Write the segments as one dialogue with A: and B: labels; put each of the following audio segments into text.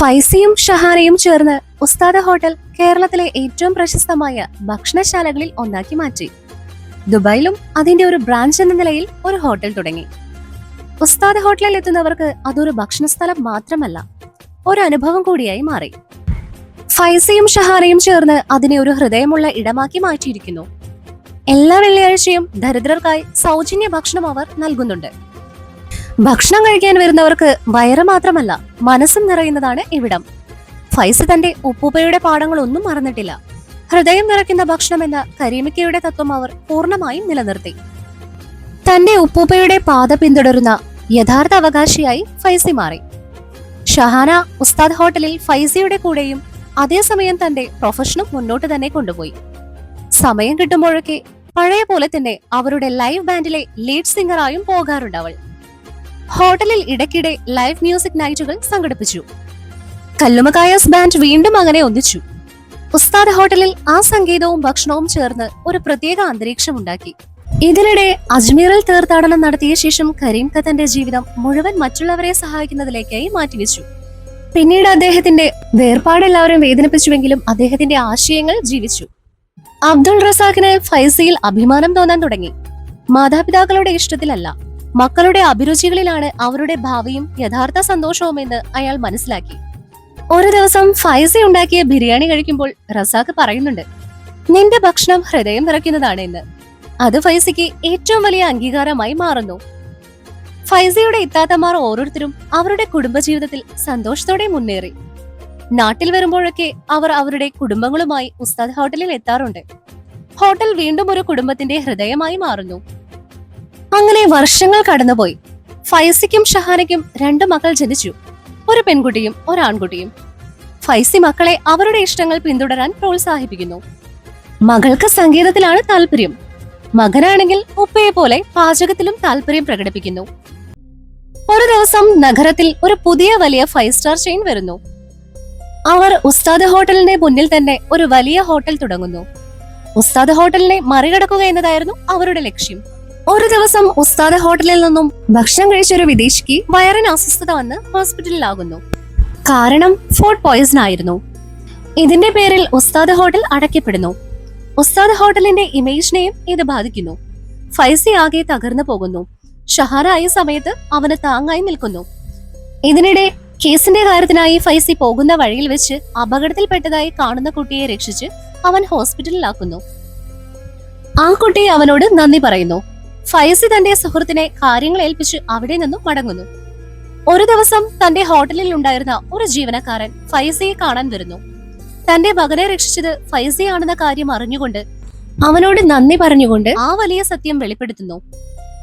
A: ഫൈസിയും ഷഹാനയും ചേർന്ന് ഉസ്താദ് ഹോട്ടൽ കേരളത്തിലെ ഏറ്റവും പ്രശസ്തമായ ഭക്ഷണശാലകളിൽ ഒന്നാക്കി മാറ്റി. ദുബായിലും അതിന്റെ ഒരു ബ്രാഞ്ച് എന്ന നിലയിൽ ഒരു ഹോട്ടൽ തുടങ്ങി. ഉസ്താദ് ഹോട്ടലിൽ എത്തുന്നവർക്ക് അതൊരു ഭക്ഷണ സ്ഥലം മാത്രമല്ല, ഒരു അനുഭവം കൂടിയായി മാറി. ഫൈസിയും ഷഹാനയും ചേർന്ന് അതിനെ ഒരു ഹൃദയമുള്ള ഇടമാക്കി മാറ്റിയിരിക്കുന്നു. എല്ലാ വെള്ളിയാഴ്ചയും ദരിദ്രർക്കായി സൗജന്യ ഭക്ഷണം അവർ നൽകുന്നുണ്ട്. ഭക്ഷണം കഴിക്കാൻ വരുന്നവർക്ക് വയറ് മാത്രമല്ല, മനസ്സും നിറയുന്നതാണ് ഇവിടം. ഫൈസി തന്റെ ഉപ്പൂപ്പയുടെ പാഠങ്ങളൊന്നും മറന്നിട്ടില്ല. ഹൃദയം നിറയ്ക്കുന്ന ഭക്ഷണം എന്ന കരീമിക്കയുടെ തത്വം അവർ പൂർണ്ണമായും നിലനിർത്തി. തന്റെ ഉപ്പൂപ്പയുടെ പാത പിന്തുടരുന്ന യഥാർത്ഥ അവകാശിയായി ഫൈസി മാറി. ഷഹാന ഉസ്താദ് ഹോട്ടലിൽ ഫൈസിയുടെ കൂടെയും അതേസമയം തന്റെ പ്രൊഫഷനും മുന്നോട്ട് തന്നെ കൊണ്ടുപോയി. സമയം കിട്ടുമ്പോഴൊക്കെ പഴയ പോലെ തന്നെ അവരുടെ ലൈവ് ബാൻഡിലെ ലീഡ് സിംഗറായും പോകാറുണ്ട് അവൾ. ഹോട്ടലിൽ ഇടയ്ക്കിടെ ലൈവ് മ്യൂസിക് നൈറ്റുകൾ സംഘടിപ്പിച്ചു. കല്ലുമക്കായസ് ബാൻഡ് വീണ്ടും അങ്ങനെ ഒന്നിച്ചു. ഉസ്താദ് ഹോട്ടലിൽ ആ സംഗീതവും ഭക്ഷണവും ചേർന്ന് ഒരു പ്രത്യേക അന്തരീക്ഷം ഉണ്ടാക്കി. ഇതിനിടെ അജ്മീറിൽ തീർത്ഥാടനം നടത്തിയ ശേഷം കരീംക തന്റെ ജീവിതം മുഴുവൻ മറ്റുള്ളവരെ സഹായിക്കുന്നതിലേക്കായി മാറ്റിവെച്ചു. പിന്നീട് അദ്ദേഹത്തിന്റെ വേർപാട് എല്ലാവരും വേദനിപ്പിച്ചുവെങ്കിലും അദ്ദേഹത്തിന്റെ ആശയങ്ങൾ ജീവിച്ചു. അബ്ദുൾ റസാഖിന് ഫൈസിയിൽ അഭിമാനം തോന്നാൻ തുടങ്ങി. മാതാപിതാക്കളുടെ ഇഷ്ടത്തിലല്ല, മക്കളുടെ അഭിരുചികളിലാണ് അവരുടെ ഭാവിയും യഥാർത്ഥ സന്തോഷവും എന്ന് അയാൾ മനസ്സിലാക്കി. ഒരു ദിവസം ഫൈസി ഉണ്ടാക്കിയ ബിരിയാണി കഴിക്കുമ്പോൾ റസാഖ് പറയുന്നുണ്ട്, നിന്റെ ഭക്ഷണം ഹൃദയം നിറയ്ക്കുന്നതാണ് എന്ന്. അത് ഫൈസിക്ക് ഏറ്റവും വലിയ അംഗീകാരമായി മാറുന്നു. ഫൈസിയുടെ ഇത്താത്തമാർ ഓരോരുത്തരും അവരുടെ കുടുംബജീവിതത്തിൽ സന്തോഷത്തോടെ മുന്നേറി. നാട്ടിൽ വരുമ്പോഴൊക്കെ അവർ അവരുടെ കുടുംബങ്ങളുമായി ഉസ്താദ് ഹോട്ടലിൽ എത്താറുണ്ട്. ഹോട്ടൽ വീണ്ടും ഒരു കുടുംബത്തിന്റെ ഹൃദയമായി മാറുന്നു. അങ്ങനെ വർഷങ്ങൾ കടന്നുപോയി. ഫൈസിക്കും ഷഹാനയ്ക്കും 2 മക്കൾ ജനിച്ചു, ഒരു പെൺകുട്ടിയും ഒരു ആൺകുട്ടിയും. ഫൈസി മക്കളെ അവരുടെ ഇഷ്ടങ്ങൾ പിന്തുടരാൻ പ്രോത്സാഹിപ്പിക്കുന്നു. മകൾക്ക് സംഗീതത്തിലാണ് താല്പര്യം. മകനാണെങ്കിൽ ഉപ്പയെ പോലെ പാചകത്തിലും താല്പര്യം പ്രകടിപ്പിക്കുന്നു. ഒരു ദിവസം നഗരത്തിൽ ഒരു പുതിയ വലിയ 5 സ്റ്റാർ ചെയിൻ വരുന്നു. അവർ ഉസ്താദ് ഹോട്ടലിന്റെ മുന്നിൽ തന്നെ ഒരു വലിയ ഹോട്ടൽ തുടങ്ങുന്നു. ഉസ്താദ് ഹോട്ടലിനെ മറികടക്കുക എന്നതായിരുന്നു അവരുടെ ലക്ഷ്യം. ഒരു ദിവസം ഉസ്താദ് ഹോട്ടലിൽ നിന്നും ഭക്ഷണം കഴിച്ച ഒരു വിദേശിക്ക് വയറിന് അസ്വസ്ഥത വന്ന് ഹോസ്പിറ്റലിലാകുന്നു. കാരണം ഫുഡ് പോയിസൺ ആയിരുന്നു. ഇതിന്റെ പേരിൽ ഉസ്താദ് ഹോട്ടൽ അടയ്ക്കപ്പെടുന്നു. ഉസ്താദ് ഹോട്ടലിന്റെ ഇമേജിനെയും ഇത് ബാധിക്കുന്നു. ഫൈസി ആകെ തകർന്നു പോകുന്നു. ഷഹാന ആയ സമയത്ത് അവന് താങ്ങായി നിൽക്കുന്നു. ഇതിനിടെ കേസിന്റെ കാര്യത്തിനായി ഫൈസി പോകുന്ന വഴിയിൽ വെച്ച് അപകടത്തിൽപ്പെട്ടതായി കാണുന്ന കുട്ടിയെ രക്ഷിച്ച് അവൻ ഹോസ്പിറ്റലിലാക്കുന്നു. ആ കുട്ടി അവനോട് നന്ദി പറയുന്നു. ഫൈസി തന്റെ സുഹൃത്തിനെ കാര്യങ്ങൾ ഏൽപ്പിച്ച് അവിടെ നിന്നും മടങ്ങുന്നു. ഒരു ദിവസം തന്റെ ഹോട്ടലിൽ ഉണ്ടായിരുന്ന ഒരു ജീവനക്കാരൻ ഫൈസിയെ കാണാൻ വരുന്നു. തന്റെ മകനെ രക്ഷിച്ചത് ഫൈസിയാണെന്ന കാര്യം അറിഞ്ഞുകൊണ്ട് അവനോട് നന്ദി പറഞ്ഞുകൊണ്ട് ആ വലിയ സത്യം വെളിപ്പെടുത്തുന്നു.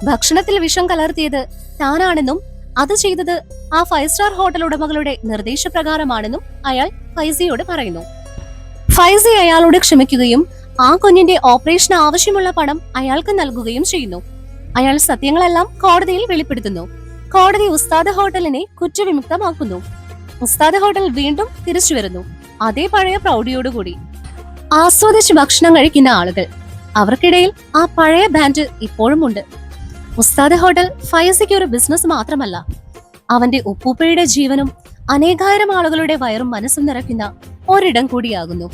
A: ഭക്ഷണത്തിൽ വിഷം കലർത്തിയത് താനാണെന്നും അത് ചെയ്തത് ആ 5 സ്റ്റാർ ഹോട്ടൽ ഉടമകളുടെ നിർദ്ദേശപ്രകാരമാണെന്നും അയാൾ ഫൈസിയോട് പറയുന്നു. ഫൈസി അയാളോട് ക്ഷമിക്കുകയും ആ കുഞ്ഞിന്റെ ഓപ്പറേഷന് ആവശ്യമുള്ള പണം അയാൾക്ക് നൽകുകയും ചെയ്യുന്നു. അയാൾ സത്യങ്ങളെല്ലാം കോടതിയിൽ വെളിപ്പെടുത്തുന്നു. കോടതി ഉസ്താദ് ഹോട്ടലിനെ കുറ്റവിമുക്തമാക്കുന്നു. ഉസ്താദ് ഹോട്ടൽ വീണ്ടും തിരിച്ചു വരുന്നു, അതേ പഴയ പ്രൗഢിയോടുകൂടി. ആസ്വദിച്ച് ഭക്ഷണം കഴിക്കുന്ന ആളുകൾ, അവർക്കിടയിൽ ആ പഴയ ബാൻഡ് ഇപ്പോഴും ഉണ്ട്. ഉസ്താദ് ഹോട്ടൽ ഫൈസിക്ക് ഒരു ബിസിനസ് മാത്രമല്ല, അവന്റെ ഉപ്പൂപ്പയുടെ ജീവനും അനേകായിരം ആളുകളുടെ വയറും മനസ്സും നിറയ്ക്കുന്ന ഒരിടം കൂടിയാകുന്നു.